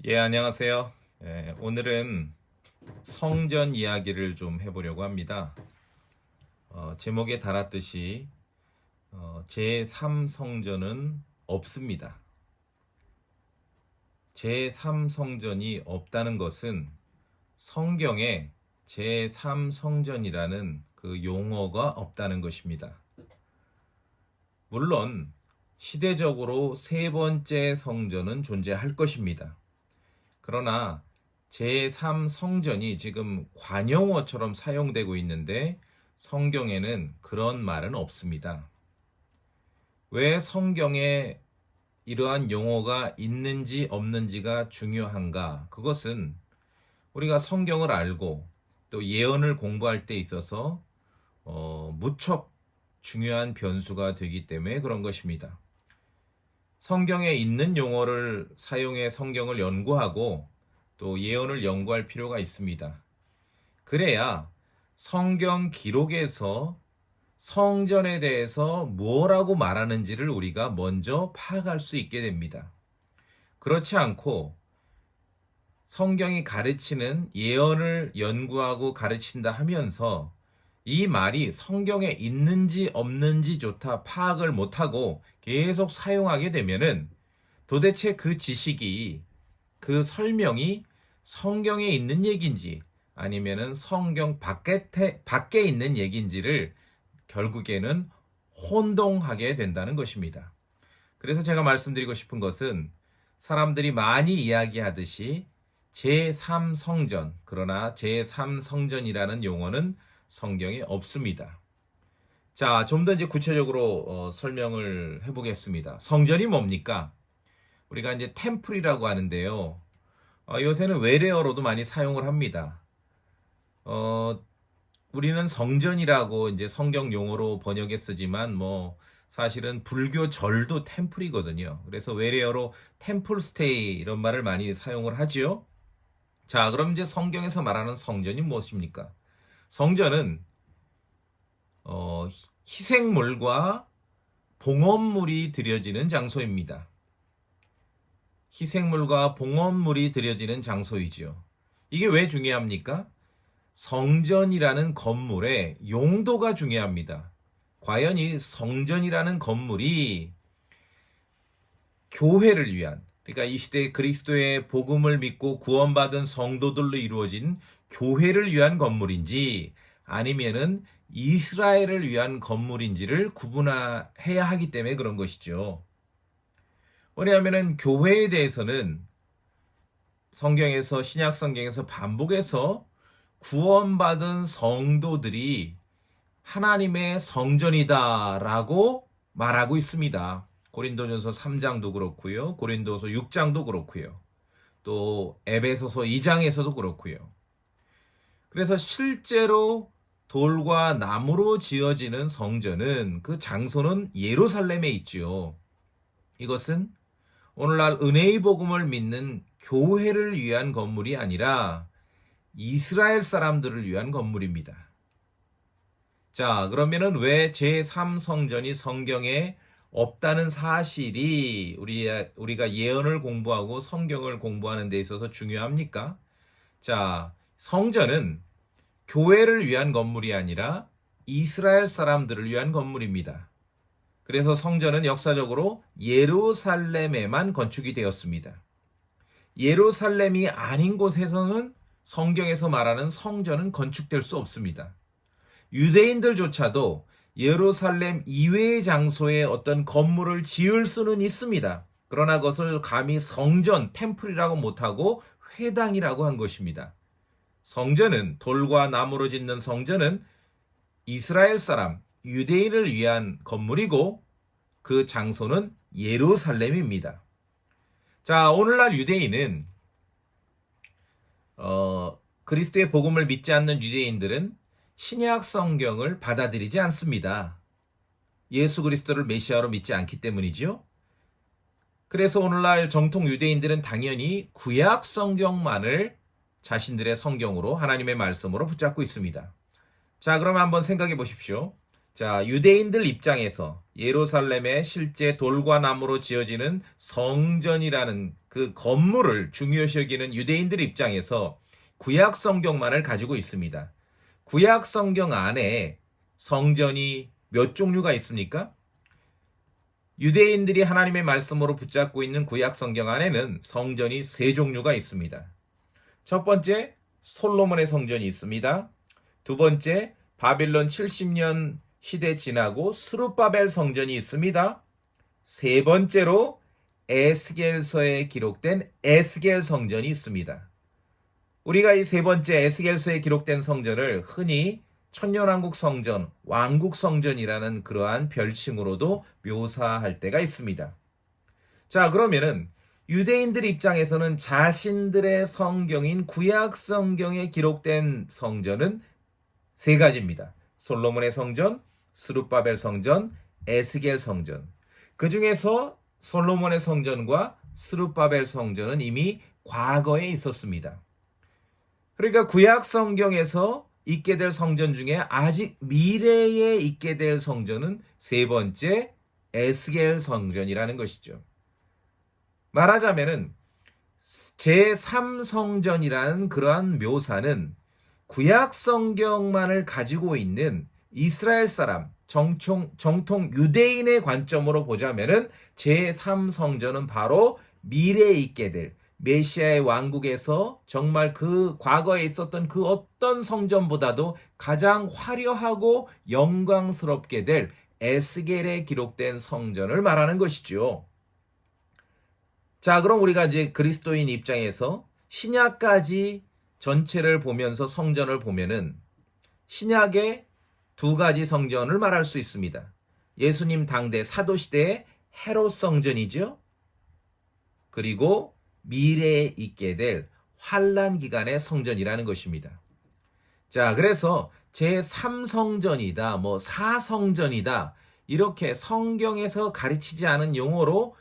안녕하세요. 오늘은 성전 이야기를 좀 해보려고 합니다. 제목에 달았듯이 제3성전은 없습니다. 제3성전이 없다는 것은 성경에 제3성전이라는 그 용어가 없다는 것입니다. 물론 시대적으로 세 번째 성전은 존재할 것입니다. 그러나 제3성전이 지금 관용어처럼 사용되고 있는데 성경에는 그런 말은 없습니다. 왜 성경에 이러한 용어가 있는지 없는지가 중요한가? 그것은 우리가 성경을 알고 또 예언을 공부할 때 있어서 무척 중요한 변수가 되기 때문에 그런 것입니다. 성경에 있는 용어를 사용해 성경을 연구하고 또 예언을 연구할 필요가 있습니다. 그래야 성경 기록에서 성전에 대해서 뭐라고 말하는지를 우리가 먼저 파악할 수 있게 됩니다. 그렇지 않고 성경이 가르치는 예언을 연구하고 가르친다 하면서 이 말이 성경에 있는지 없는지조차 파악을 못하고 계속 사용하게 되면은 도대체 그 지식이, 그 설명이 성경에 있는 얘기인지 아니면은 성경 밖에 있는 얘기인지를 결국에는 혼동하게 된다는 것입니다. 그래서 제가 말씀드리고 싶은 것은 사람들이 많이 이야기하듯이 제3성전, 그러나 제3성전이라는 용어는 성경에 없습니다. 자, 좀 더 이제 구체적으로 설명을 해보겠습니다. 성전이 뭡니까? 우리가 이제 템플이라고 하는데요. 요새는 외래어로도 많이 사용을 합니다. 우리는 성전이라고 이제 성경 용어로 번역에 쓰지만 사실은 불교 절도 템플이거든요. 그래서 외래어로 템플 스테이 이런 말을 많이 사용을 하지요. 자, 그럼 이제 성경에서 말하는 성전이 무엇입니까? 성전은 희생물과 봉헌물이 드려지는 장소입니다. 희생물과 봉헌물이 드려지는 장소이지요. 이게 왜 중요합니까? 성전이라는 건물의 용도가 중요합니다. 과연 이 성전이라는 건물이 교회를 위한, 그러니까 이 시대 그리스도의 복음을 믿고 구원받은 성도들로 이루어진 교회를 위한 건물인지 아니면은 이스라엘을 위한 건물인지를 구분해야 하기 때문에 그런 것이죠. 왜냐하면은 교회에 대해서는 성경에서, 신약 성경에서 반복해서 구원받은 성도들이 하나님의 성전이다라고 말하고 있습니다. 고린도전서 3장도 그렇고요. 고린도서 6장도 그렇고요. 또 에베소서 2장에서도 그렇고요. 그래서 실제로 돌과 나무로 지어지는 성전은 그 장소는 예루살렘에 있지요. 이것은 오늘날 은혜의 복음을 믿는 교회를 위한 건물이 아니라 이스라엘 사람들을 위한 건물입니다. 자, 그러면은 왜 제3성전이 성경에 없다는 사실이 우리가 예언을 공부하고 성경을 공부하는 데 있어서 중요합니까? 자, 성전은 교회를 위한 건물이 아니라 이스라엘 사람들을 위한 건물입니다. 그래서 성전은 역사적으로 예루살렘에만 건축이 되었습니다. 예루살렘이 아닌 곳에서는 성경에서 말하는 성전은 건축될 수 없습니다. 유대인들조차도 예루살렘 이외의 장소에 어떤 건물을 지을 수는 있습니다. 그러나 그것을 감히 성전, 템플이라고 못하고 회당이라고 한 것입니다. 성전은, 돌과 나무로 짓는 성전은 이스라엘 사람, 유대인을 위한 건물이고 그 장소는 예루살렘입니다. 자, 오늘날 유대인은 그리스도의 복음을 믿지 않는 유대인들은 신약 성경을 받아들이지 않습니다. 예수 그리스도를 메시아로 믿지 않기 때문이지요. 그래서 오늘날 정통 유대인들은 당연히 구약 성경만을 자신들의 성경으로, 하나님의 말씀으로 붙잡고 있습니다. 자, 그럼 한번 생각해 보십시오. 자, 유대인들 입장에서 예루살렘에 실제 돌과 나무로 지어지는 성전이라는 그 건물을 중요시 여기는 유대인들 입장에서 구약 성경만을 가지고 있습니다. 구약 성경 안에 성전이 몇 종류가 있습니까? 유대인들이 하나님의 말씀으로 붙잡고 있는 구약 성경 안에는 성전이 세 종류가 있습니다. 첫 번째, 솔로몬의 성전이 있습니다. 두 번째, 바빌론 70년 시대 지나고 스룹바벨 성전이 있습니다. 세 번째로 에스겔서에 기록된 에스겔 성전이 있습니다. 우리가 이 세 번째 에스겔서에 기록된 성전을 흔히 천년왕국 성전, 왕국 성전이라는 그러한 별칭으로도 묘사할 때가 있습니다. 자, 그러면은 유대인들 입장에서는 자신들의 성경인 구약 성경에 기록된 성전은 세 가지입니다. 솔로몬의 성전, 스룹바벨 성전, 에스겔 성전. 그 중에서 솔로몬의 성전과 스룹바벨 성전은 이미 과거에 있었습니다. 그러니까 구약 성경에서 있게 될 성전 중에 아직 미래에 있게 될 성전은 세 번째 에스겔 성전이라는 것이죠. 말하자면은 제3성전이라는 그러한 묘사는 구약 성경만을 가지고 있는 이스라엘 사람, 정통 유대인의 관점으로 보자면은 제3성전은 바로 미래에 있게 될 메시아의 왕국에서 정말 그 과거에 있었던 그 어떤 성전보다도 가장 화려하고 영광스럽게 될 에스겔에 기록된 성전을 말하는 것이죠. 자, 그럼 우리가 이제 그리스도인 입장에서 신약까지 전체를 보면서 성전을 보면은 신약의 두 가지 성전을 말할 수 있습니다. 예수님 당대 사도시대의 헤롯 성전이죠. 그리고 미래에 있게 될 환란 기간의 성전이라는 것입니다. 자, 그래서 제3성전이다, 뭐 4성전이다, 이렇게 성경에서 가르치지 않은 용어로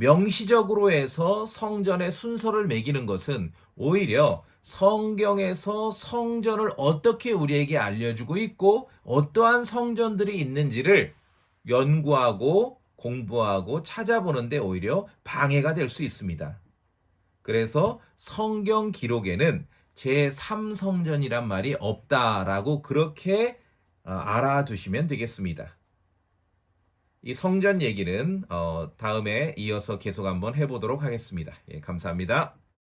명시적으로 해서 성전의 순서를 매기는 것은 오히려 성경에서 성전을 어떻게 우리에게 알려주고 있고 어떠한 성전들이 있는지를 연구하고 공부하고 찾아보는데 오히려 방해가 될 수 있습니다. 그래서 성경 기록에는 제3성전이란 말이 없다라고 그렇게 알아두시면 되겠습니다. 이 성전 얘기는 다음에 이어서 계속 한번 해보도록 하겠습니다. 예, 감사합니다.